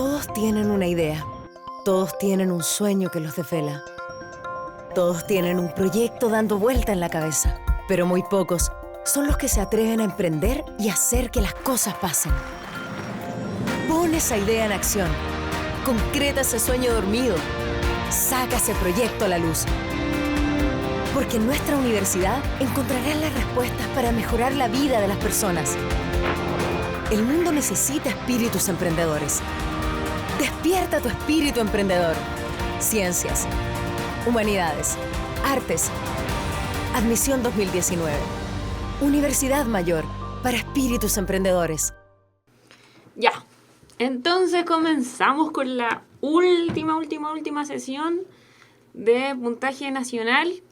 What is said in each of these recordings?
Todos tienen una idea. Todos tienen un sueño que los desvela. Todos tienen un proyecto dando vuelta en la cabeza. Pero muy pocos son los que se atreven a emprender y hacer que las cosas pasen. Pon esa idea en acción. Concreta ese sueño dormido. Saca ese proyecto a la luz. Porque en nuestra universidad encontrarás las respuestas para mejorar la vida de las personas. El mundo necesita espíritus emprendedores. Despierta tu espíritu emprendedor. Ciencias, humanidades, artes. Admisión 2019. Universidad Mayor para espíritus emprendedores. Ya, entonces comenzamos con la última sesión de puntaje nacional.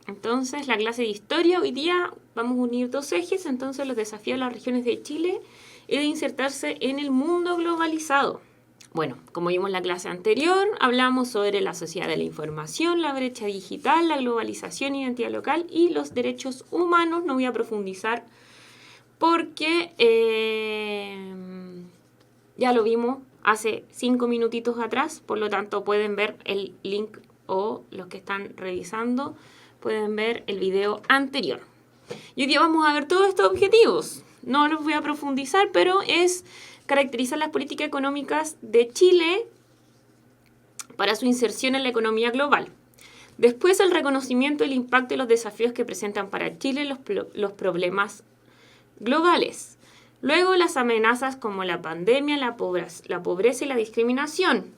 Entonces, la clase de historia, hoy día vamos a unir dos ejes, entonces los desafíos de las regiones de Chile y de insertarse en el mundo globalizado. Bueno, como vimos en la clase anterior, hablamos sobre la sociedad de la información, la brecha digital, la globalización, identidad local y los derechos humanos. No voy a profundizar porque ya lo vimos hace 5 minutitos atrás, por lo tanto pueden ver el link o los que están revisando pueden ver el video anterior. Y hoy día vamos a ver todos estos objetivos. No los voy a profundizar, pero es caracterizar las políticas económicas de Chile para su inserción en la economía global. Después, el reconocimiento del impacto y los desafíos que presentan para Chile los problemas globales. Luego, las amenazas como la pandemia, la pobreza y la discriminación.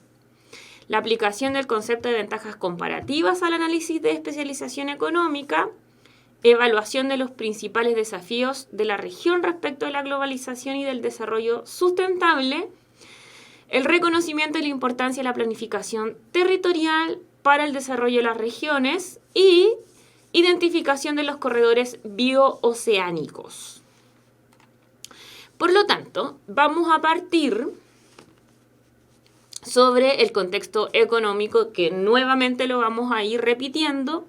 La aplicación del concepto de ventajas comparativas al análisis de especialización económica. Evaluación de los principales desafíos de la región respecto a la globalización y del desarrollo sustentable. El reconocimiento de la importancia de la planificación territorial para el desarrollo de las regiones y identificación de los corredores biooceánicos. Por lo tanto, vamos a partir sobre el contexto económico, que nuevamente lo vamos a ir repitiendo,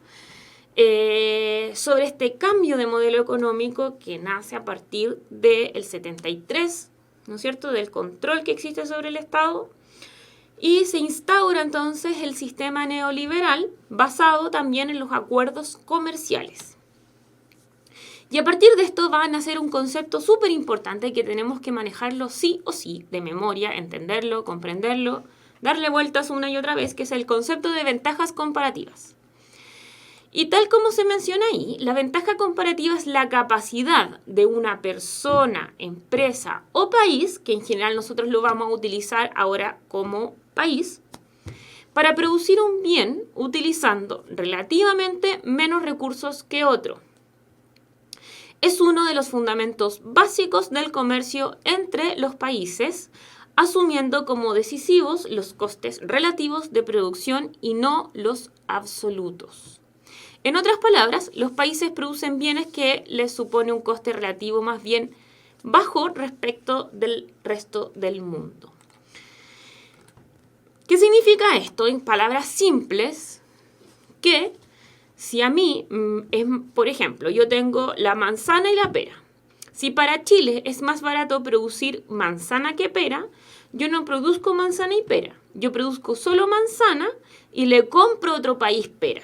sobre este cambio de modelo económico que nace a partir del 73, ¿no es cierto?, del control que existe sobre el Estado, y se instaura entonces el sistema neoliberal basado también en los acuerdos comerciales. Y a partir de esto va a nacer un concepto súper importante que tenemos que manejarlo sí o sí, de memoria, entenderlo, comprenderlo, darle vueltas una y otra vez, que es el concepto de ventajas comparativas. Y tal como se menciona ahí, la ventaja comparativa es la capacidad de una persona, empresa o país, que en general nosotros lo vamos a utilizar ahora como país, para producir un bien utilizando relativamente menos recursos que otro. Es uno de los fundamentos básicos del comercio entre los países, asumiendo como decisivos los costes relativos de producción y no los absolutos. En otras palabras, los países producen bienes que les supone un coste relativo más bien bajo respecto del resto del mundo. ¿Qué significa esto? En palabras simples, que si a mí, por ejemplo, yo tengo la manzana y la pera. Si para Chile es más barato producir manzana que pera, yo no produzco manzana y pera. Yo produzco solo manzana y le compro a otro país pera.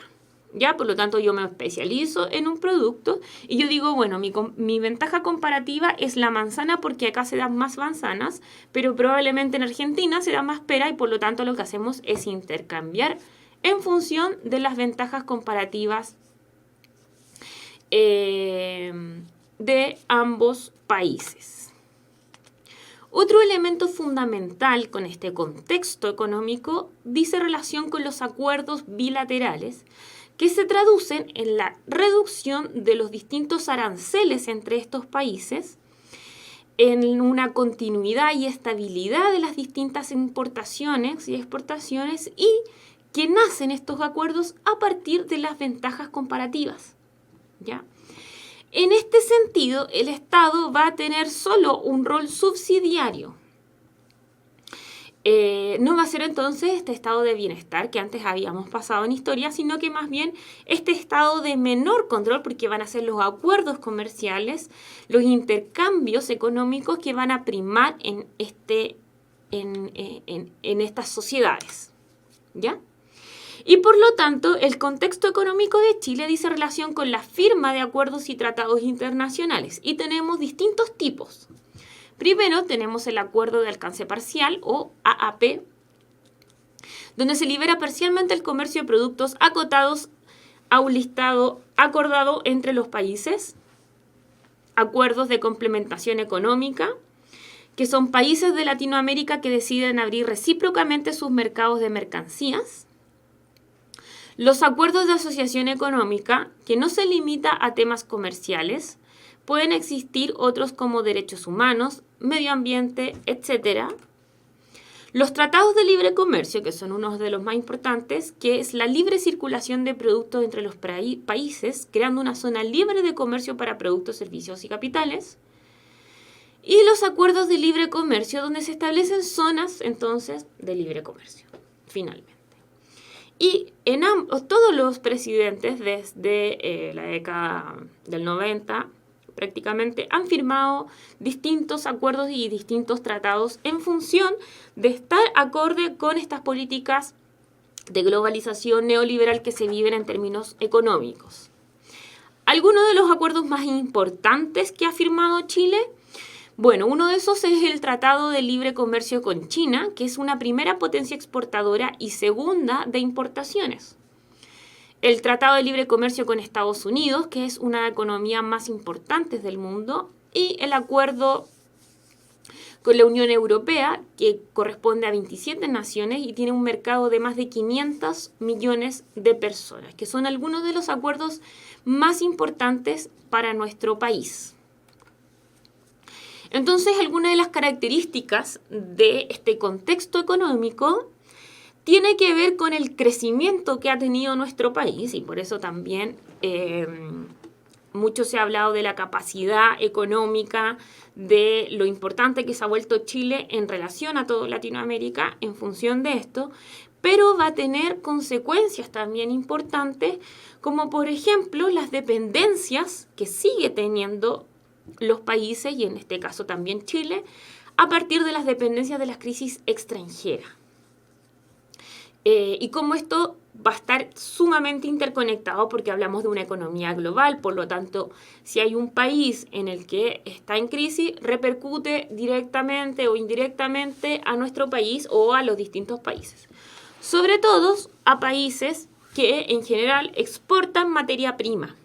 ¿Ya? Por lo tanto, yo me especializo en un producto y yo digo, bueno, mi ventaja comparativa es la manzana porque acá se dan más manzanas, pero probablemente en Argentina se da más pera y por lo tanto lo que hacemos es intercambiar en función de las ventajas comparativas de ambos países. Otro elemento fundamental con este contexto económico dice relación con los acuerdos bilaterales que se traducen en la reducción de los distintos aranceles entre estos países, en una continuidad y estabilidad de las distintas importaciones y exportaciones y que nacen estos acuerdos a partir de las ventajas comparativas, ¿ya? En este sentido, el Estado va a tener solo un rol subsidiario. No va a ser entonces este estado de bienestar que antes habíamos pasado en historia, sino que más bien este estado de menor control, porque van a ser los acuerdos comerciales, los intercambios económicos que van a primar en este en estas sociedades, ¿ya? Y por lo tanto, el contexto económico de Chile dice relación con la firma de acuerdos y tratados internacionales. Y tenemos distintos tipos. Primero tenemos el Acuerdo de Alcance Parcial o AAP, donde se libera parcialmente el comercio de productos acotados a un listado acordado entre los países. Acuerdos de complementación económica, que son países de Latinoamérica que deciden abrir recíprocamente sus mercados de mercancías. Los acuerdos de asociación económica, que no se limita a temas comerciales, pueden existir otros como derechos humanos, medio ambiente, etc. Los tratados de libre comercio, que son uno de los más importantes, que es la libre circulación de productos entre los países, creando una zona libre de comercio para productos, servicios y capitales. Y los acuerdos de libre comercio, donde se establecen zonas, entonces, de libre comercio, finalmente. Y en todos los presidentes desde la década del 90 prácticamente han firmado distintos acuerdos y distintos tratados en función de estar acorde con estas políticas de globalización neoliberal que se viven en términos económicos. Algunos de los acuerdos más importantes que ha firmado Chile, bueno, uno de esos es el Tratado de Libre Comercio con China, que es una primera potencia exportadora y segunda de importaciones. El Tratado de Libre Comercio con Estados Unidos, que es una economía más importante del mundo, y el acuerdo con la Unión Europea, que corresponde a 27 naciones y tiene un mercado de más de 500 millones de personas, que son algunos de los acuerdos más importantes para nuestro país. Entonces, algunas de las características de este contexto económico tiene que ver con el crecimiento que ha tenido nuestro país y por eso también mucho se ha hablado de la capacidad económica, de lo importante que se ha vuelto Chile en relación a toda Latinoamérica en función de esto, pero va a tener consecuencias también importantes, como por ejemplo las dependencias que sigue teniendo los países, y en este caso también Chile, a partir de las dependencias de las crisis extranjeras. Y cómo esto va a estar sumamente interconectado porque hablamos de una economía global, por lo tanto, si hay un país en el que está en crisis, repercute directamente o indirectamente a nuestro país o a los distintos países. Sobre todo a países que en general exportan materia prima,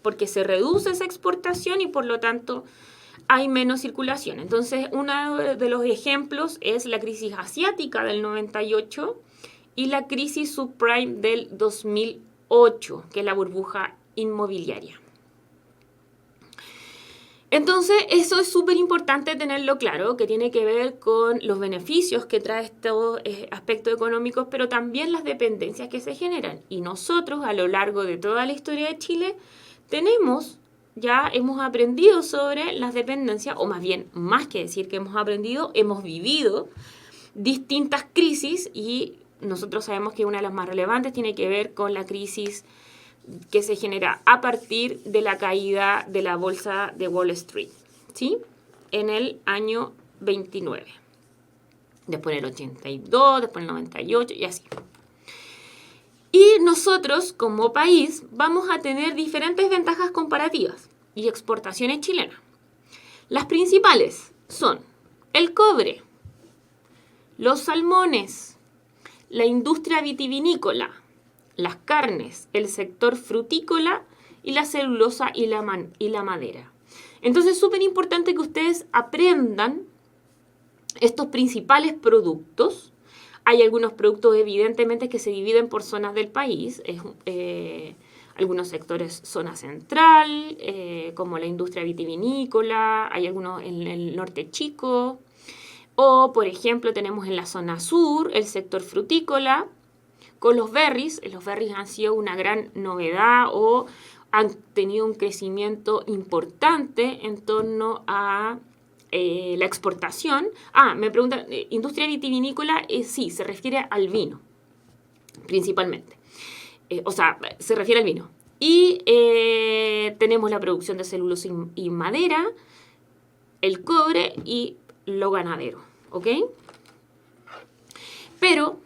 porque se reduce esa exportación y por lo tanto hay menos circulación. Entonces, uno de los ejemplos es la crisis asiática del 98 y la crisis subprime del 2008, que es la burbuja inmobiliaria. Entonces, eso es súper importante tenerlo claro, que tiene que ver con los beneficios que trae estos aspectos económicos, pero también las dependencias que se generan. Y nosotros, a lo largo de toda la historia de Chile, hemos aprendido sobre las dependencias, o más bien, más que decir que hemos aprendido, hemos vivido distintas crisis y nosotros sabemos que una de las más relevantes tiene que ver con la crisis que se genera a partir de la caída de la bolsa de Wall Street, ¿sí? En el año 29. Después en el 82, después en el 98 y así. Y nosotros, como país, vamos a tener diferentes ventajas comparativas y exportaciones chilenas. Las principales son el cobre, los salmones, la industria vitivinícola, las carnes, el sector frutícola y la celulosa y la madera. Entonces es súper importante que ustedes aprendan estos principales productos. Hay algunos productos evidentemente que se dividen por zonas del país, algunos sectores zona central, como la industria vitivinícola, hay algunos en el norte chico, o por ejemplo tenemos en la zona sur el sector frutícola, con los berries han sido una gran novedad o han tenido un crecimiento importante en torno a la exportación. Me preguntan, ¿industria vitivinícola? Sí, se refiere al vino, principalmente. Se refiere al vino. Y tenemos la producción de celulosa y madera, el cobre y lo ganadero, ¿ok? Pero,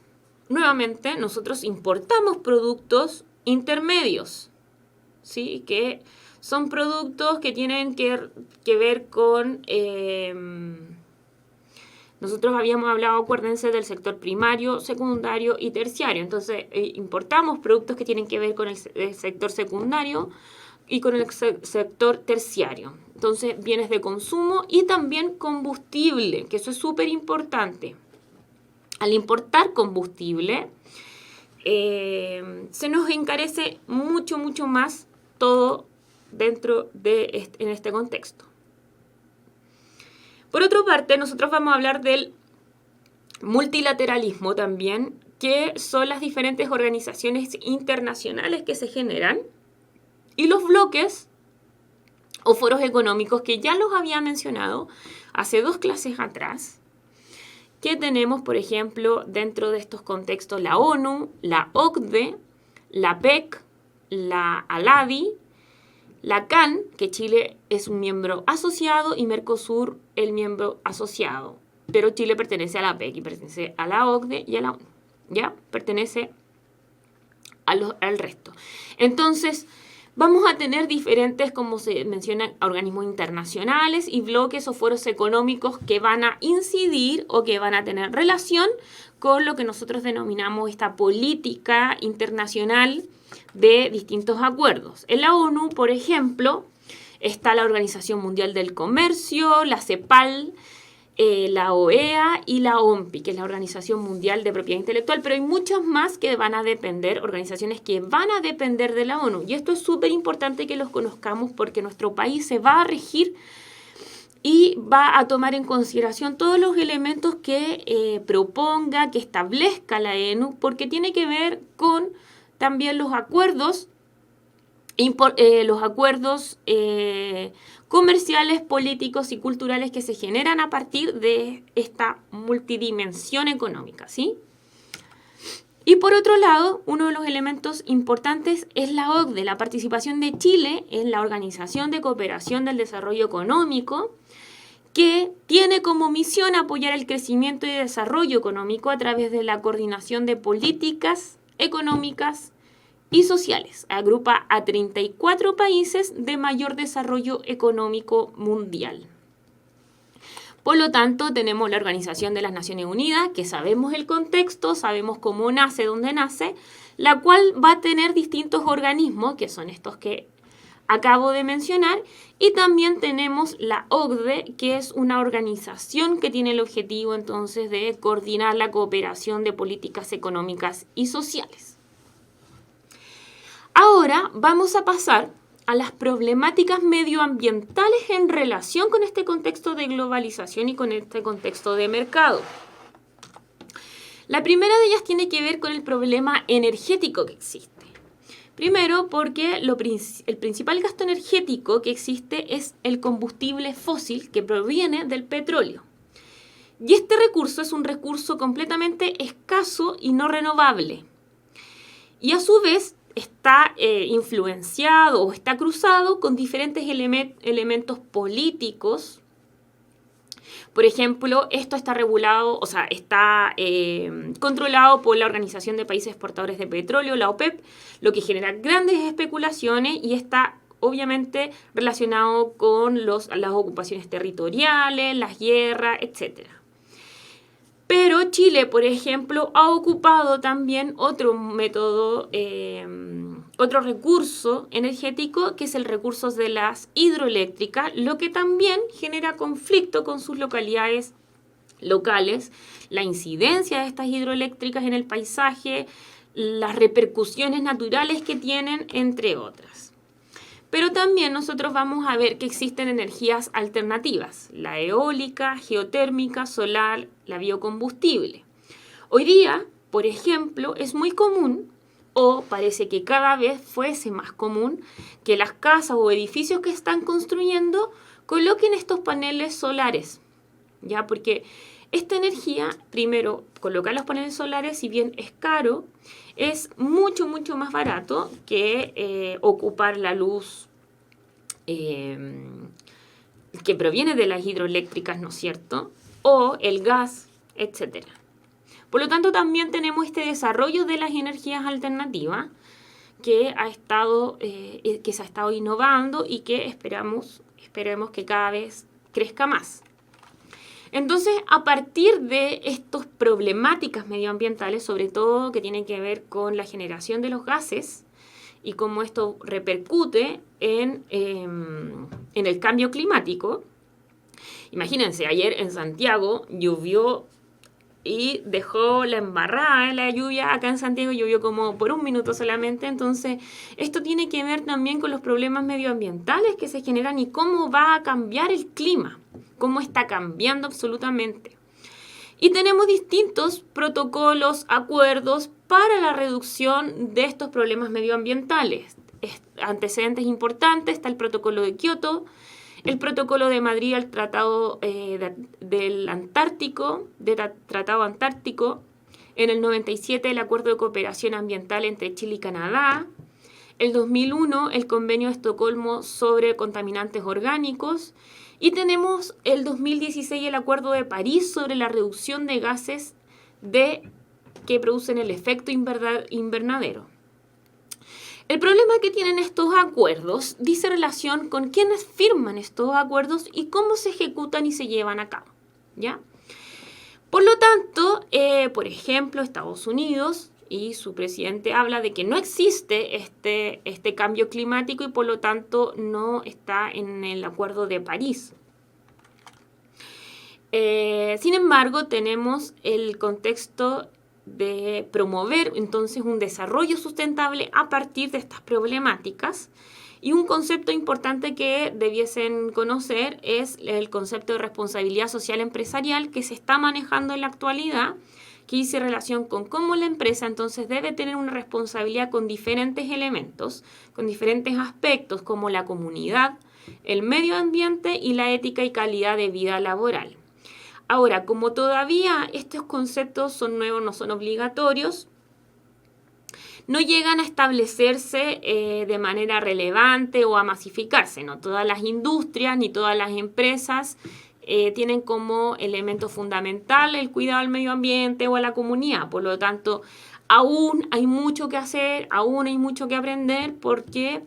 nuevamente, nosotros importamos productos intermedios, ¿sí? Que son productos que tienen que ver con... nosotros habíamos hablado, acuérdense, del sector primario, secundario y terciario. Entonces, importamos productos que tienen que ver con el sector secundario y con el sector terciario. Entonces, bienes de consumo y también combustible, que eso es súper importante. Al importar combustible, se nos encarece mucho, mucho más todo dentro de en este contexto. Por otra parte, nosotros vamos a hablar del multilateralismo también, que son las diferentes organizaciones internacionales que se generan, y los bloques o foros económicos que ya los había mencionado hace 2 clases atrás, que tenemos, por ejemplo, dentro de estos contextos la ONU, la OCDE, la PEC, la ALADI, la CAN, que Chile es un miembro asociado, y Mercosur el miembro asociado. Pero Chile pertenece a la PEC y pertenece a la OCDE y a la ONU. ¿Ya? Pertenece al resto. Entonces, vamos a tener diferentes, como se menciona, organismos internacionales y bloques o foros económicos que van a incidir o que van a tener relación con lo que nosotros denominamos esta política internacional de distintos acuerdos. En la ONU, por ejemplo, está la Organización Mundial del Comercio, la CEPAL, la OEA y la OMPI, que es la Organización Mundial de Propiedad Intelectual, pero hay muchas más que van a depender, organizaciones que van a depender de la ONU. Y esto es súper importante que los conozcamos porque nuestro país se va a regir y va a tomar en consideración todos los elementos que proponga, que establezca la ONU, porque tiene que ver con también los acuerdos comerciales, políticos y culturales que se generan a partir de esta multidimensión económica, ¿sí? Y por otro lado, uno de los elementos importantes es la OCDE, la participación de Chile en la Organización de Cooperación del Desarrollo Económico, que tiene como misión apoyar el crecimiento y desarrollo económico a través de la coordinación de políticas económicas y sociales. Agrupa a 34 países de mayor desarrollo económico mundial. Por lo tanto, tenemos la Organización de las Naciones Unidas, que sabemos el contexto, sabemos cómo nace, dónde nace, la cual va a tener distintos organismos, que son estos que acabo de mencionar, y también tenemos la OCDE, que es una organización que tiene el objetivo entonces de coordinar la cooperación de políticas económicas y sociales. Ahora vamos a pasar a las problemáticas medioambientales en relación con este contexto de globalización y con este contexto de mercado. La primera de ellas tiene que ver con el problema energético que existe. Primero, porque el principal gasto energético que existe es el combustible fósil que proviene del petróleo. Y este recurso es un recurso completamente escaso y no renovable. Y a su vez está influenciado o está cruzado con diferentes elementos políticos. Por ejemplo, esto está regulado, está controlado por la Organización de Países Exportadores de Petróleo, la OPEP, lo que genera grandes especulaciones y está obviamente relacionado con las ocupaciones territoriales, las guerras, etc. Pero Chile, por ejemplo, ha ocupado también otro método, otro recurso energético, que es el recurso de las hidroeléctricas, lo que también genera conflicto con sus localidades locales, la incidencia de estas hidroeléctricas en el paisaje, las repercusiones naturales que tienen, entre otras. Pero también nosotros vamos a ver que existen energías alternativas, la eólica, geotérmica, solar, la biocombustible. Hoy día, por ejemplo, es muy común, o parece que cada vez fuese más común, que las casas o edificios que están construyendo coloquen estos paneles solares, ¿ya? Porque esta energía, primero, colocar los paneles solares, si bien es caro, es mucho, mucho más barato que ocupar la luz que proviene de las hidroeléctricas, ¿no es cierto? O el gas, etc. Por lo tanto, también tenemos este desarrollo de las energías alternativas que se ha estado innovando y que esperemos que cada vez crezca más. Entonces, a partir de estas problemáticas medioambientales, sobre todo que tienen que ver con la generación de los gases y cómo esto repercute en el cambio climático, imagínense, ayer en Santiago llovió y dejó la embarrada en la lluvia. Acá en Santiago llovió como por 1 minuto solamente. Entonces, esto tiene que ver también con los problemas medioambientales que se generan y cómo va a cambiar el clima, cómo está cambiando absolutamente. Y tenemos distintos protocolos, acuerdos para la reducción de estos problemas medioambientales. Antecedentes importantes: está el protocolo de Kioto, el protocolo de Madrid al Tratado del Antártico, Tratado Antártico, en el 97 el Acuerdo de Cooperación Ambiental entre Chile y Canadá, el 2001 el Convenio de Estocolmo sobre contaminantes orgánicos, y tenemos el 2016 el Acuerdo de París sobre la reducción de gases que producen el efecto invernadero. El problema que tienen estos acuerdos dice relación con quiénes firman estos acuerdos y cómo se ejecutan y se llevan a cabo, ¿ya? Por lo tanto, por ejemplo, Estados Unidos y su presidente habla de que no existe este cambio climático y por lo tanto no está en el Acuerdo de París. Sin embargo, tenemos el contexto de promover entonces un desarrollo sustentable a partir de estas problemáticas, y un concepto importante que debiesen conocer es el concepto de responsabilidad social empresarial que se está manejando en la actualidad, que dice relación con cómo la empresa entonces debe tener una responsabilidad con diferentes elementos, con diferentes aspectos como la comunidad, el medio ambiente y la ética y calidad de vida laboral. Ahora, como todavía estos conceptos son nuevos, no son obligatorios, no llegan a establecerse de manera relevante o a masificarse. No todas las industrias ni todas las empresas tienen como elemento fundamental el cuidado al medio ambiente o a la comunidad. Por lo tanto, aún hay mucho que hacer, aún hay mucho que aprender, porque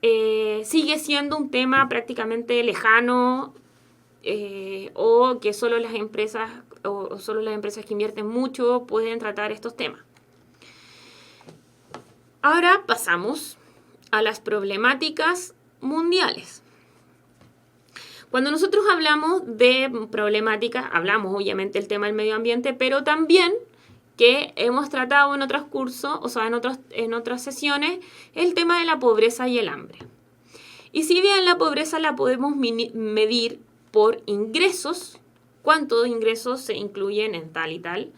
sigue siendo un tema prácticamente lejano, o que solo las empresas que invierten mucho pueden tratar estos temas. Ahora pasamos a las problemáticas mundiales. Cuando nosotros hablamos de problemáticas, hablamos obviamente del tema del medio ambiente, pero también que hemos tratado en otros cursos, o sea, en otras sesiones, el tema de la pobreza y el hambre. Y si bien la pobreza la podemos medir por ingresos, cuántos ingresos se incluyen en tal y tal,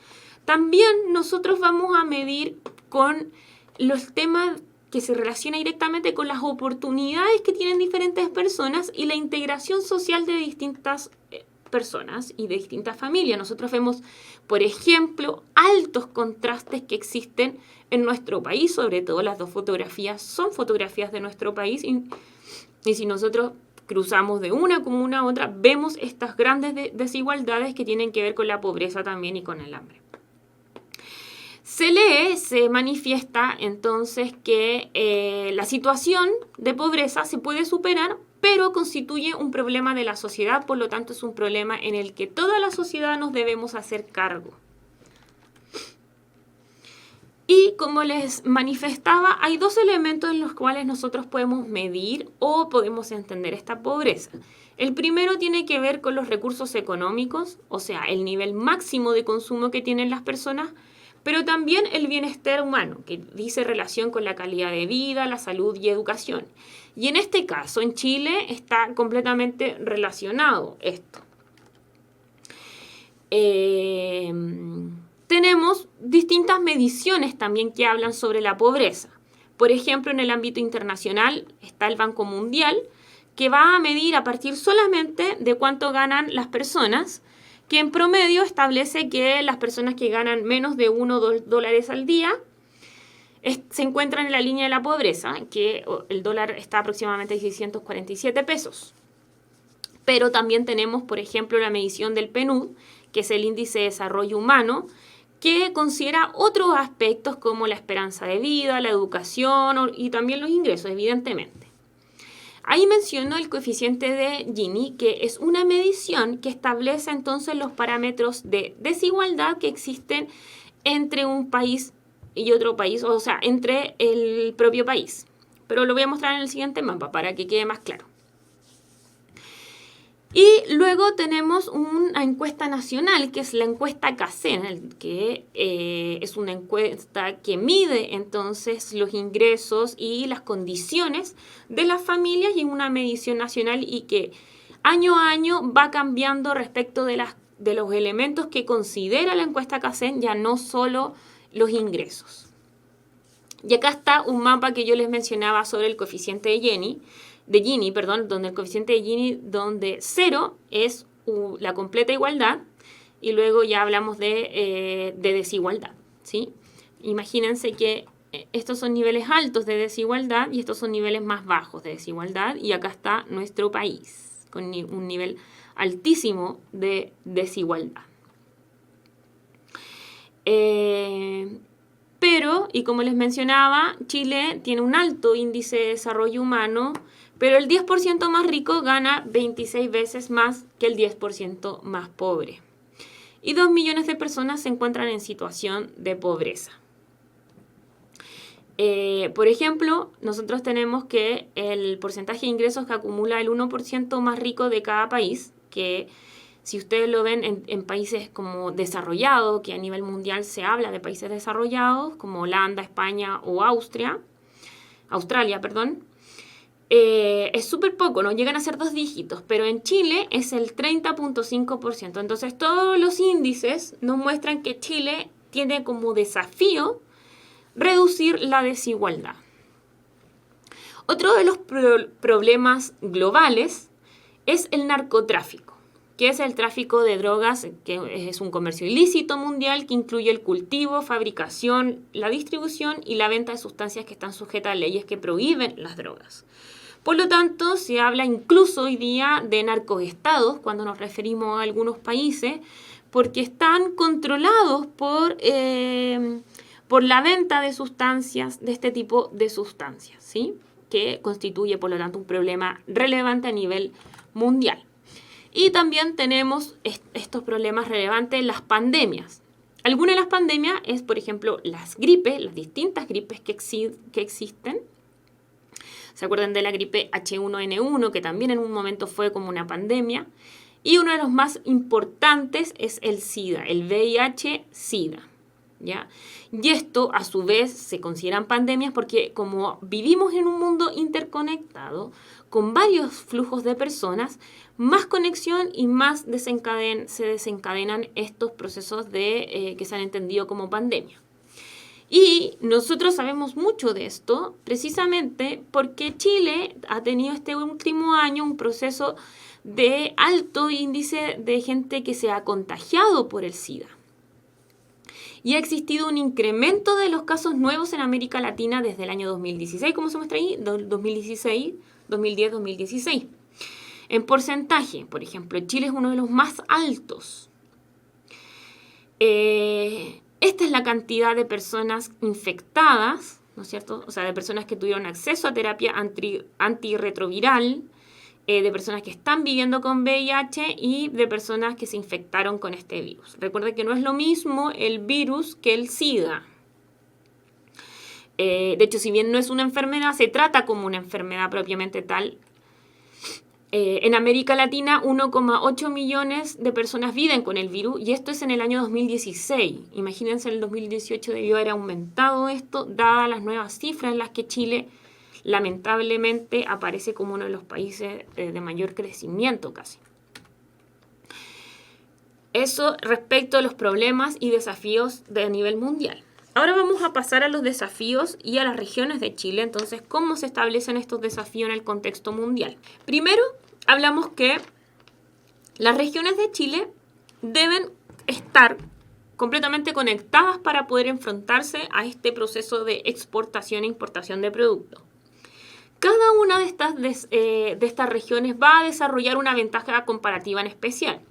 también nosotros vamos a medir con los temas que se relacionan directamente con las oportunidades que tienen diferentes personas y la integración social de distintas personas y de distintas familias. Nosotros vemos, por ejemplo, altos contrastes que existen en nuestro país, sobre todo las dos fotografías son fotografías de nuestro país, y si nosotros cruzamos de una comuna a otra, vemos estas grandes desigualdades que tienen que ver con la pobreza también y con el hambre. Se manifiesta entonces que la situación de pobreza se puede superar, pero constituye un problema de la sociedad, por lo tanto es un problema en el que toda la sociedad nos debemos hacer cargo. Y como les manifestaba, hay dos elementos en los cuales nosotros podemos medir o podemos entender esta pobreza. El primero tiene que ver con los recursos económicos, o sea, el nivel máximo de consumo que tienen las personas, pero también el bienestar humano, que dice relación con la calidad de vida, la salud y educación. Y en este caso, en Chile, está completamente relacionado esto. Tenemos distintas mediciones también que hablan sobre la pobreza. Por ejemplo, en el ámbito internacional está el Banco Mundial, que va a medir a partir solamente de cuánto ganan las personas, que en promedio establece que las personas que ganan menos de $1 al día se encuentran en la línea de la pobreza, que el dólar está aproximadamente a 647 pesos. Pero también tenemos, por ejemplo, la medición del PNUD, que es el Índice de Desarrollo Humano, que considera otros aspectos como la esperanza de vida, la educación y también los ingresos, evidentemente. Ahí mencionó el coeficiente de Gini, que es una medición que establece entonces los parámetros de desigualdad que existen entre un país y otro país, o sea, entre el propio país. Pero lo voy a mostrar en el siguiente mapa para que quede más claro. Y luego tenemos una encuesta nacional, que es la encuesta CACEN, que es una encuesta que mide entonces los ingresos y las condiciones de las familias, y una medición nacional y que año a año va cambiando respecto de los elementos que considera la encuesta CACEN, ya no solo los ingresos. Y acá está un mapa que yo les mencionaba sobre el coeficiente de Gini, donde el coeficiente de Gini, donde 0 es la completa igualdad, y luego ya hablamos de desigualdad, ¿sí? Imagínense que estos son niveles altos de desigualdad y estos son niveles más bajos de desigualdad, y acá está nuestro país, con un nivel altísimo de desigualdad. Pero, y como les mencionaba, Chile tiene un alto índice de desarrollo humano, pero el 10% más rico gana 26 veces más que el 10% más pobre. Y 2 millones de personas se encuentran en situación de pobreza. Por ejemplo, nosotros tenemos que el porcentaje de ingresos que acumula el 1% más rico de cada país, que si ustedes lo ven en países como desarrollados, que a nivel mundial se habla de países desarrollados, como Holanda, España o Australia, es súper poco, no llegan a ser 2 dígitos, pero en Chile es el 30.5%. Entonces todos los índices nos muestran que Chile tiene como desafío reducir la desigualdad. Otro de los problemas globales es el narcotráfico, que es el tráfico de drogas, que es un comercio ilícito mundial que incluye el cultivo, fabricación, la distribución y la venta de sustancias que están sujetas a leyes que prohíben las drogas. Por lo tanto, se habla incluso hoy día de narcoestados cuando nos referimos a algunos países, porque están controlados por la venta de sustancias, de este tipo de sustancias, ¿sí? Que constituye, por lo tanto, un problema relevante a nivel mundial. Y también tenemos estos problemas relevantes en las pandemias. Alguna de las pandemias es, por ejemplo, las gripes, las distintas gripes que existen. ¿Se acuerdan de la gripe H1N1, que también en un momento fue como una pandemia? Y uno de los más importantes es el SIDA, el VIH-SIDA, ¿ya? Y esto, a su vez, se consideran pandemias porque como vivimos en un mundo interconectado, con varios flujos de personas, más conexión y más se desencadenan estos procesos que se han entendido como pandemia. Y nosotros sabemos mucho de esto precisamente porque Chile ha tenido este último año un proceso de alto índice de gente que se ha contagiado por el SIDA. Y ha existido un incremento de los casos nuevos en América Latina desde el año 2016, como se muestra ahí, 2010-2016. En porcentaje, por ejemplo, Chile es uno de los más altos. Esta es la cantidad de personas infectadas, ¿no es cierto? O sea, de personas que tuvieron acceso a terapia antirretroviral, de personas que están viviendo con VIH y de personas que se infectaron con este virus. Recuerden que no es lo mismo el virus que el SIDA. De hecho, si bien no es una enfermedad, se trata como una enfermedad propiamente tal. En América Latina, 1,8 millones de personas viven con el virus y esto es en el año 2016. Imagínense, en el 2018 debió haber aumentado esto, dadas las nuevas cifras en las que Chile lamentablemente aparece como uno de los países de mayor crecimiento casi. Eso respecto a los problemas y desafíos de nivel mundial. Ahora vamos a pasar a los desafíos y a las regiones de Chile. Entonces, ¿cómo se establecen estos desafíos en el contexto mundial? Primero, hablamos que las regiones de Chile deben estar completamente conectadas para poder enfrentarse a este proceso de exportación e importación de productos. Cada una de estas regiones va a desarrollar una ventaja comparativa en especial.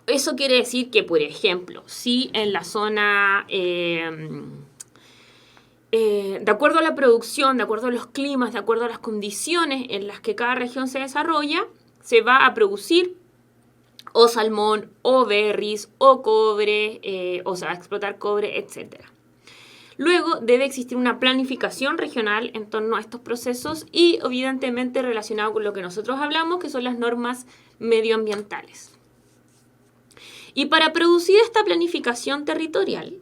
Eso quiere decir que, por ejemplo, si en la zona, de acuerdo a la producción, de acuerdo a los climas, de acuerdo a las condiciones en las que cada región se desarrolla, se va a producir o salmón, o berries, o cobre, o se va a explotar cobre, etc. Luego debe existir una planificación regional en torno a estos procesos y evidentemente relacionado con lo que nosotros hablamos, que son las normas medioambientales. Y para producir esta planificación territorial,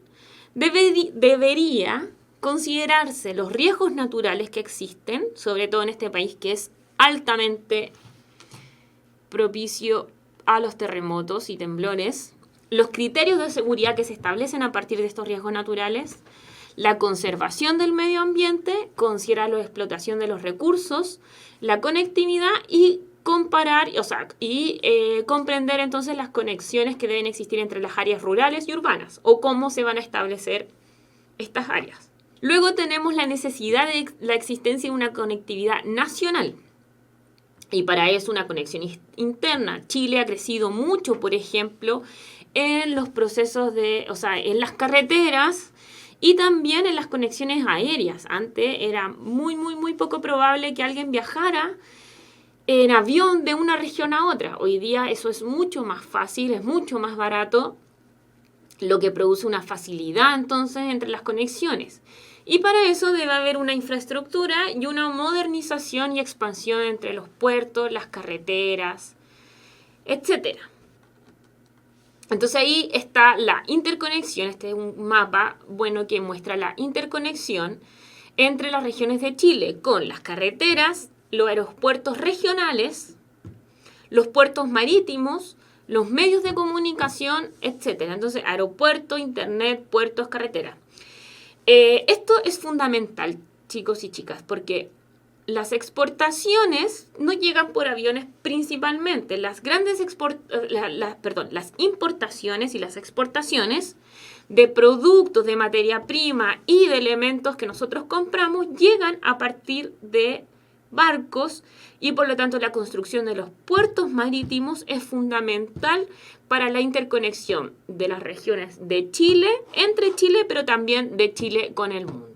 debería considerarse los riesgos naturales que existen, sobre todo en este país que es altamente propicio a los terremotos y temblores, los criterios de seguridad que se establecen a partir de estos riesgos naturales, la conservación del medio ambiente, considerar la explotación de los recursos, la conectividad y comparar, comprender entonces las conexiones que deben existir entre las áreas rurales y urbanas o cómo se van a establecer estas áreas. Luego tenemos la necesidad de la existencia de una conectividad nacional. Y para eso una conexión interna. Chile ha crecido mucho, por ejemplo, en los procesos en las carreteras y también en las conexiones aéreas. Antes era muy, muy, muy poco probable que alguien viajara en avión de una región a otra. Hoy día eso es mucho más fácil, es mucho más barato, lo que produce una facilidad entonces entre las conexiones. Y para eso debe haber una infraestructura y una modernización y expansión entre los puertos, las carreteras, etc. Entonces ahí está la interconexión. Este es un mapa bueno que muestra la interconexión entre las regiones de Chile con las carreteras, los aeropuertos regionales, los puertos marítimos, los medios de comunicación, etc. Entonces, aeropuerto, internet, puertos, carretera. Esto es fundamental, chicos y chicas, porque las exportaciones no llegan por aviones principalmente. Las importaciones y las exportaciones de productos, de materia prima y de elementos que nosotros compramos llegan a partir de barcos y por lo tanto la construcción de los puertos marítimos es fundamental para la interconexión de las regiones de Chile, entre Chile, pero también de Chile con el mundo.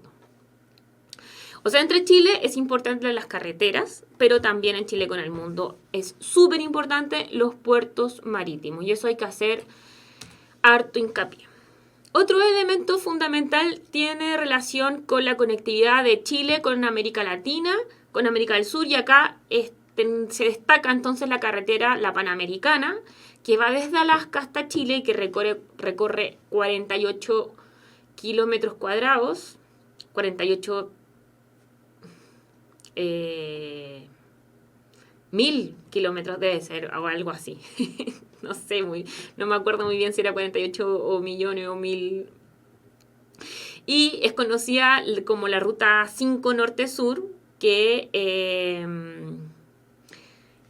O sea, entre Chile es importante las carreteras, pero también en Chile con el mundo es súper importante los puertos marítimos y eso hay que hacer harto hincapié. Otro elemento fundamental tiene relación con la conectividad de Chile con América Latina, con América del Sur, y acá se destaca entonces la carretera, la Panamericana, que va desde Alaska hasta Chile y que recorre 48 kilómetros cuadrados, 48 1000 kilómetros debe ser, o algo así. No me acuerdo muy bien si era 48 o millones o 1000. Y es conocida como la Ruta 5 Norte-Sur, que,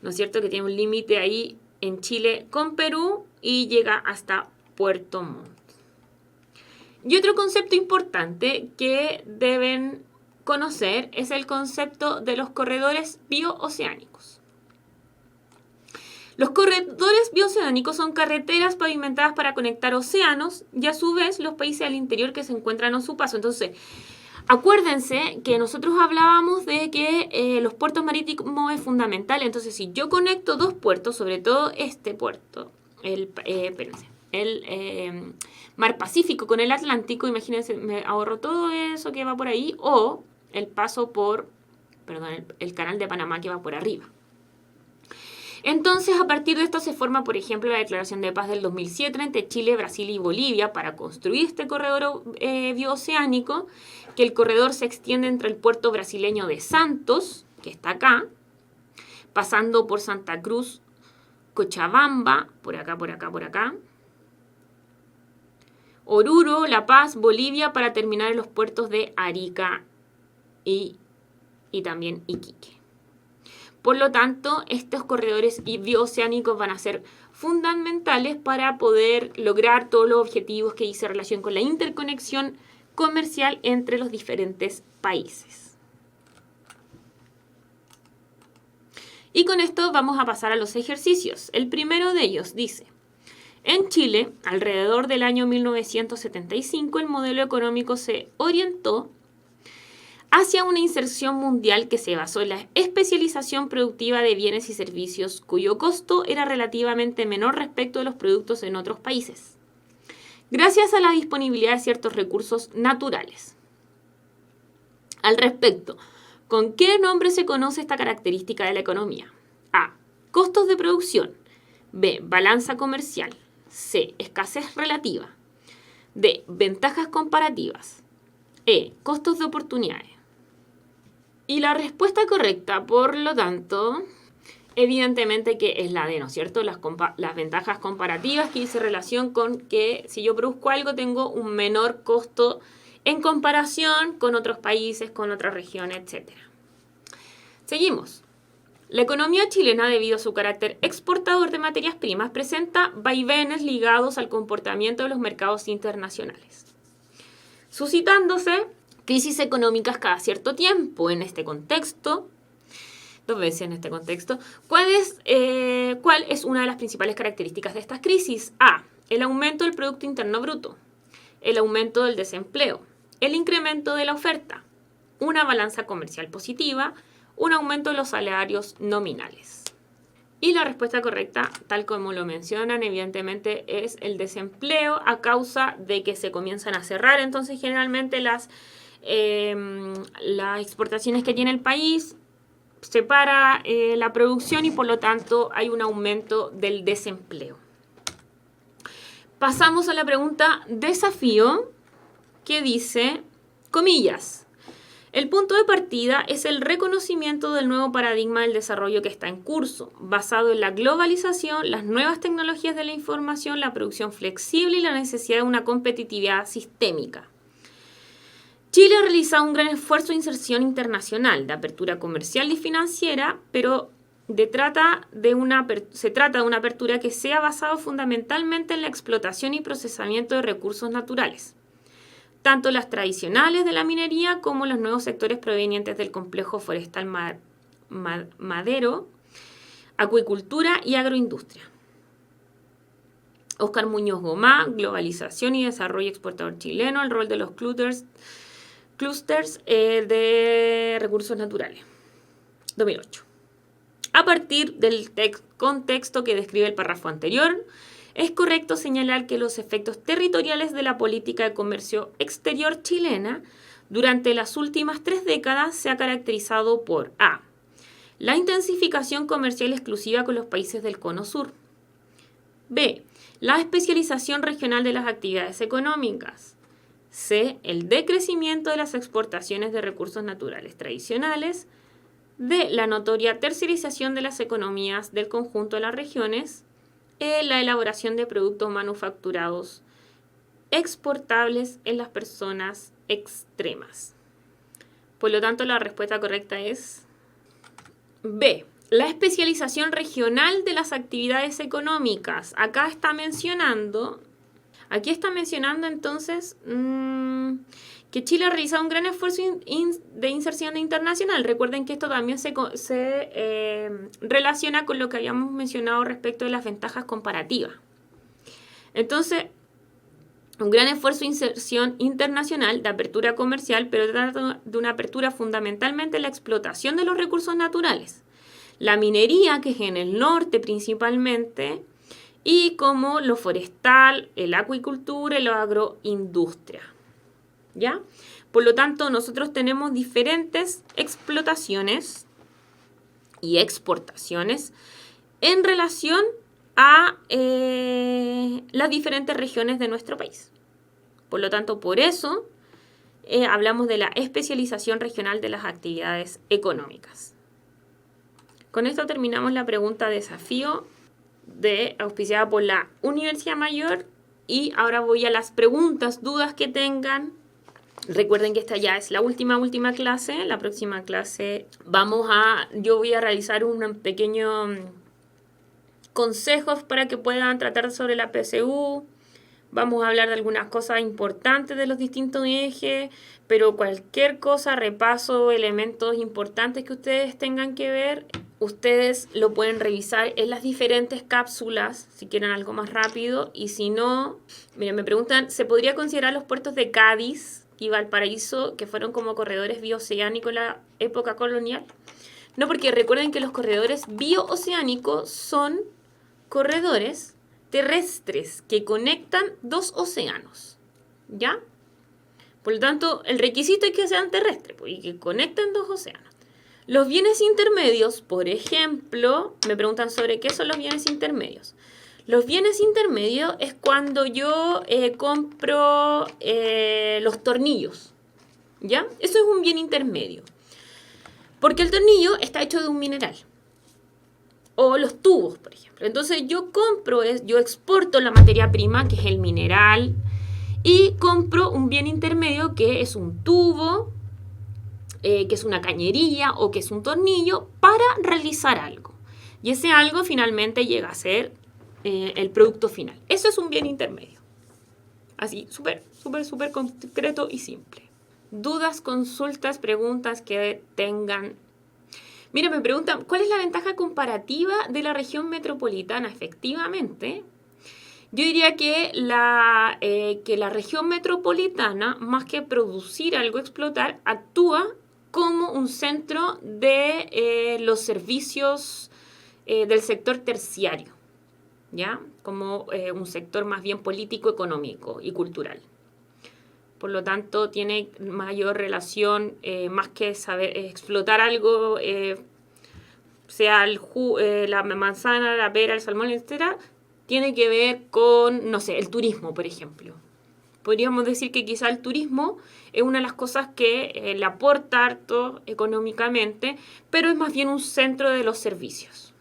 ¿no es cierto?, que tiene un límite ahí en Chile con Perú y llega hasta Puerto Montt. Y otro concepto importante que deben conocer es el concepto de los corredores biooceánicos. Los corredores biooceánicos son carreteras pavimentadas para conectar océanos y a su vez los países al interior que se encuentran a su paso. Entonces, acuérdense que nosotros hablábamos de que los puertos marítimos es fundamental. Entonces, si yo conecto dos puertos, sobre todo este puerto, el Mar Pacífico con el Atlántico, imagínense, me ahorro todo eso que va por ahí, o el paso por, el canal de Panamá que va por arriba. Entonces, a partir de esto se forma, por ejemplo, la Declaración de Paz del 2007 entre Chile, Brasil y Bolivia para construir este corredor biooceánico, que el corredor se extiende entre el puerto brasileño de Santos, que está acá, pasando por Santa Cruz, Cochabamba, por acá, Oruro, La Paz, Bolivia, para terminar en los puertos de Arica y también Iquique. Por lo tanto, estos corredores biooceánicos van a ser fundamentales para poder lograr todos los objetivos que hice en relación con la interconexión comercial entre los diferentes países. Y con esto vamos a pasar a los ejercicios. El primero de ellos dice: En Chile, alrededor del año 1975, el modelo económico se orientó hacia una inserción mundial que se basó en la especialización productiva de bienes y servicios, cuyo costo era relativamente menor respecto de los productos en otros países, gracias a la disponibilidad de ciertos recursos naturales. Al respecto, ¿con qué nombre se conoce esta característica de la economía? A. Costos de producción. B. Balanza comercial. C. Escasez relativa. D. Ventajas comparativas. E. Costos de oportunidades. Y la respuesta correcta, por lo tanto, evidentemente que es la D, ¿no es cierto? Las ventajas comparativas, que dice relación con que si yo produzco algo tengo un menor costo en comparación con otros países, con otras regiones, etc. Seguimos. La economía chilena, debido a su carácter exportador de materias primas, presenta vaivenes ligados al comportamiento de los mercados internacionales, suscitándose crisis económicas cada cierto tiempo. En este contexto, dos veces en este contexto, ¿cuál es una de las principales características de estas crisis? A. El aumento del Producto Interno Bruto, el aumento del desempleo, el incremento de la oferta, una balanza comercial positiva, un aumento de los salarios nominales. Y la respuesta correcta, tal como lo mencionan, evidentemente es el desempleo a causa de que se comienzan a cerrar. Entonces, generalmente las exportaciones que tiene el país se para la producción y por lo tanto hay un aumento del desempleo. Pasamos a la pregunta desafío, que dice, comillas, el punto de partida es el reconocimiento del nuevo paradigma del desarrollo que está en curso, basado en la globalización, las nuevas tecnologías de la información, la producción flexible y la necesidad de una competitividad sistémica. Chile ha realizado un gran esfuerzo de inserción internacional, de apertura comercial y financiera, pero se trata de una apertura que sea basada fundamentalmente en la explotación y procesamiento de recursos naturales, tanto las tradicionales de la minería como los nuevos sectores provenientes del complejo forestal madero, acuicultura y agroindustria. Óscar Muñoz Gomá, Globalización y Desarrollo Exportador Chileno, el rol de los clústeres de recursos naturales, 2008. A partir del contexto que describe el párrafo anterior, es correcto señalar que los efectos territoriales de la política de comercio exterior chilena durante las últimas 3 décadas se ha caracterizado por A. La intensificación comercial exclusiva con los países del Cono Sur. B. La especialización regional de las actividades económicas. C. El decrecimiento de las exportaciones de recursos naturales tradicionales. D. La notoria tercerización de las economías del conjunto de las regiones. E. La elaboración de productos manufacturados exportables en las personas extremas. Por lo tanto, la respuesta correcta es B. La especialización regional de las actividades económicas. Aquí está mencionando entonces que Chile ha realizado un gran esfuerzo de inserción internacional. Recuerden que esto también se relaciona con lo que habíamos mencionado respecto de las ventajas comparativas. Entonces, un gran esfuerzo de inserción internacional, de apertura comercial, pero de una apertura fundamentalmente en la explotación de los recursos naturales. La minería, que es en el norte principalmente, y como lo forestal, la acuicultura y la agroindustria. ¿Ya? Por lo tanto, nosotros tenemos diferentes explotaciones y exportaciones en relación a las diferentes regiones de nuestro país. Por lo tanto, por eso hablamos de la especialización regional de las actividades económicas. Con esto terminamos la pregunta desafío auspiciada por la Universidad Mayor y ahora voy a las preguntas, dudas que tengan. Recuerden que esta ya es la última clase. La próxima clase yo voy a realizar un pequeño consejos para que puedan tratar sobre la PSU. Vamos a hablar de algunas cosas importantes de los distintos ejes, pero cualquier cosa, repaso, elementos importantes que ustedes tengan que ver, ustedes lo pueden revisar en las diferentes cápsulas, si quieren algo más rápido, y si no, miren, me preguntan, ¿se podría considerar los puertos de Cádiz y Valparaíso, que fueron como corredores bioceánicos en la época colonial? No, porque recuerden que los corredores bioceánicos son corredores terrestres que conectan dos océanos, ¿ya? Por lo tanto, el requisito es que sean terrestres y que conecten dos océanos. Los bienes intermedios, por ejemplo, me preguntan sobre qué son los bienes intermedios. Los bienes intermedios es cuando yo compro los tornillos, ¿ya? Eso es un bien intermedio. Porque el tornillo está hecho de un mineral. O los tubos, por ejemplo. Entonces yo exporto la materia prima, que es el mineral, y compro un bien intermedio que es un tubo, que es una cañería o que es un tornillo para realizar algo. Y ese algo finalmente llega a ser el producto final. Eso es un bien intermedio. Así, súper concreto y simple. Dudas, consultas, preguntas que tengan. Mira, me preguntan, ¿cuál es la ventaja comparativa de la región metropolitana? Efectivamente, yo diría que la región metropolitana, más que producir algo, explotar, actúa como un centro de los servicios del sector terciario, ¿ya? Como un sector más bien político, económico y cultural. Por lo tanto, tiene mayor relación, más que saber explotar algo, sea la manzana, la pera, el salmón, etc., tiene que ver con, no sé, el turismo, por ejemplo. Podríamos decir que quizá el turismo es una de las cosas que le aporta harto económicamente, pero es más bien un centro de los servicios.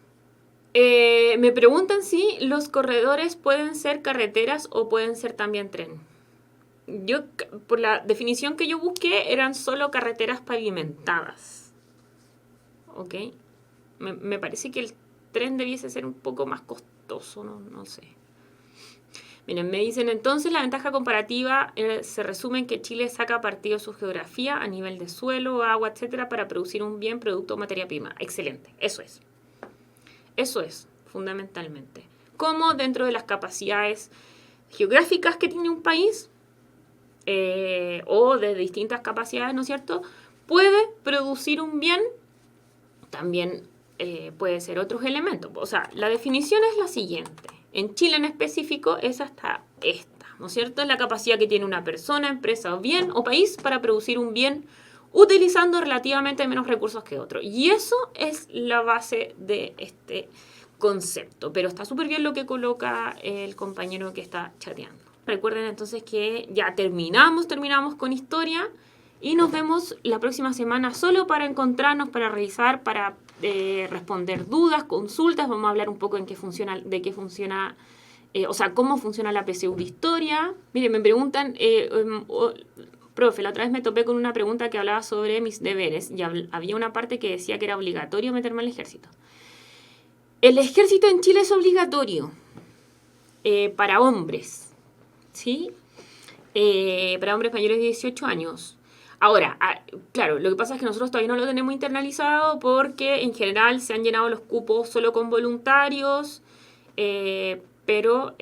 Me preguntan si los corredores pueden ser carreteras o pueden ser también tren. Yo, por la definición que yo busqué, eran solo carreteras pavimentadas. ¿Ok? Me parece que el tren debiese ser un poco más costoso, no sé. Miren, me dicen entonces la ventaja comparativa se resume en que Chile saca partido de su geografía a nivel de suelo, agua, etcétera, para producir un bien, producto o materia prima. Excelente, eso es. Eso es, fundamentalmente. Como dentro de las capacidades geográficas que tiene un país, o de distintas capacidades, ¿no es cierto?, puede producir un bien, también puede ser otros elementos. O sea, la definición es la siguiente. En Chile en específico es hasta esta, ¿no es cierto? Es la capacidad que tiene una persona, empresa o bien o país para producir un bien utilizando relativamente menos recursos que otro. Y eso es la base de este concepto. Pero está súper bien lo que coloca el compañero que está chateando. Recuerden entonces que ya terminamos con historia y nos vemos la próxima semana solo para encontrarnos, para revisar, para responder dudas, consultas. Vamos a hablar un poco cómo funciona la PSU de historia. Miren, me preguntan, profe, la otra vez me topé con una pregunta que hablaba sobre mis deberes y había una parte que decía que era obligatorio meterme al ejército. El ejército en Chile es obligatorio para hombres. ¿Sí? Para hombres mayores de 18 años. Ahora, claro, lo que pasa es que nosotros todavía no lo tenemos internalizado porque en general se han llenado los cupos solo con voluntarios, pero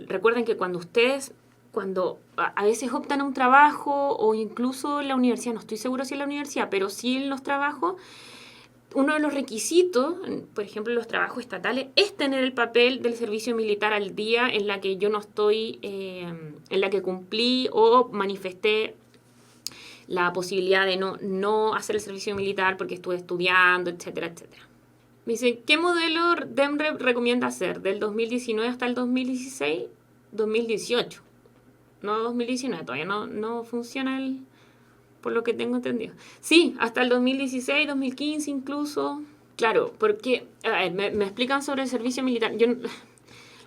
recuerden que cuando a veces optan a un trabajo o incluso en la universidad, no estoy seguro si en la universidad, pero sí en los trabajos, uno de los requisitos, por ejemplo, en los trabajos estatales, es tener el papel del servicio militar al día en la que yo no estoy, en la que cumplí o manifesté la posibilidad de no hacer el servicio militar porque estuve estudiando, etcétera, etcétera. Me dice, ¿qué modelo DEMRE recomienda hacer? ¿Del 2019 hasta el 2016? 2018. No 2019, todavía no funciona por lo que tengo entendido. Sí, hasta el 2016, 2015 incluso. Claro, porque, a ver, me explican sobre el servicio militar.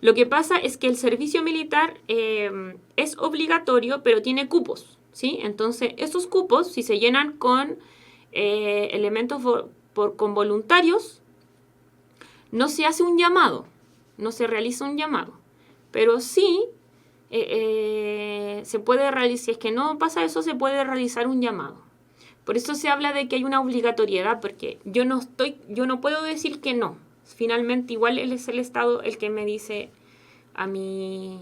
Lo que pasa es que el servicio militar es obligatorio, pero tiene cupos, ¿sí? Entonces, esos cupos, si se llenan con elementos con voluntarios, no se hace un llamado, no se realiza un llamado. Pero sí, se puede realizar, si es que no pasa eso, se puede realizar un llamado. Por eso se habla de que hay una obligatoriedad, porque yo no puedo decir que no. Finalmente, igual es el Estado el que me dice a mí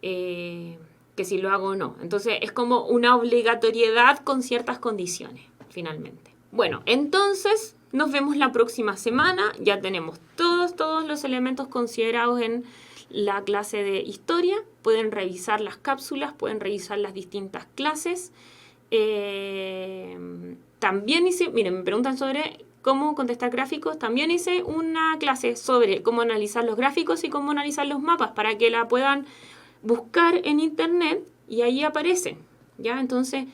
que si lo hago o no. Entonces, es como una obligatoriedad con ciertas condiciones, finalmente. Bueno, entonces nos vemos la próxima semana. Ya tenemos todos los elementos considerados en la clase de historia. Pueden revisar las cápsulas, pueden revisar las distintas clases. También miren, me preguntan sobre cómo contestar gráficos. También hice una clase sobre cómo analizar los gráficos y cómo analizar los mapas para que la puedan buscar en internet y ahí aparecen, ¿ya? Entonces,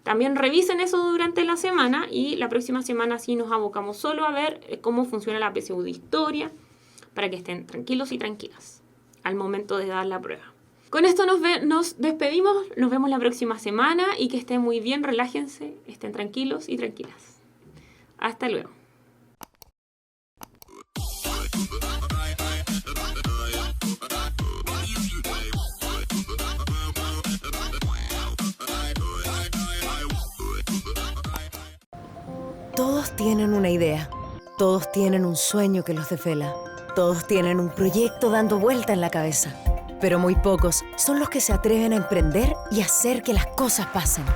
también revisen eso durante la semana y la próxima semana sí nos abocamos solo a ver cómo funciona la PSU de historia para que estén tranquilos y tranquilas al momento de dar la prueba. Con esto nos despedimos, nos vemos la próxima semana y que estén muy bien, relájense, estén tranquilos y tranquilas. Hasta luego. Todos tienen una idea, todos tienen un sueño que los desvela, todos tienen un proyecto dando vuelta en la cabeza, pero muy pocos son los que se atreven a emprender y hacer que las cosas pasen.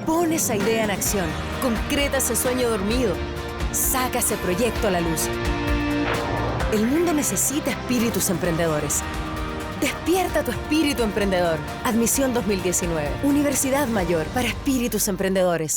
Pon esa idea en acción, concreta ese sueño dormido, saca ese proyecto a la luz. El mundo necesita espíritus emprendedores. Despierta tu espíritu emprendedor. Admisión 2019. Universidad Mayor para espíritus emprendedores.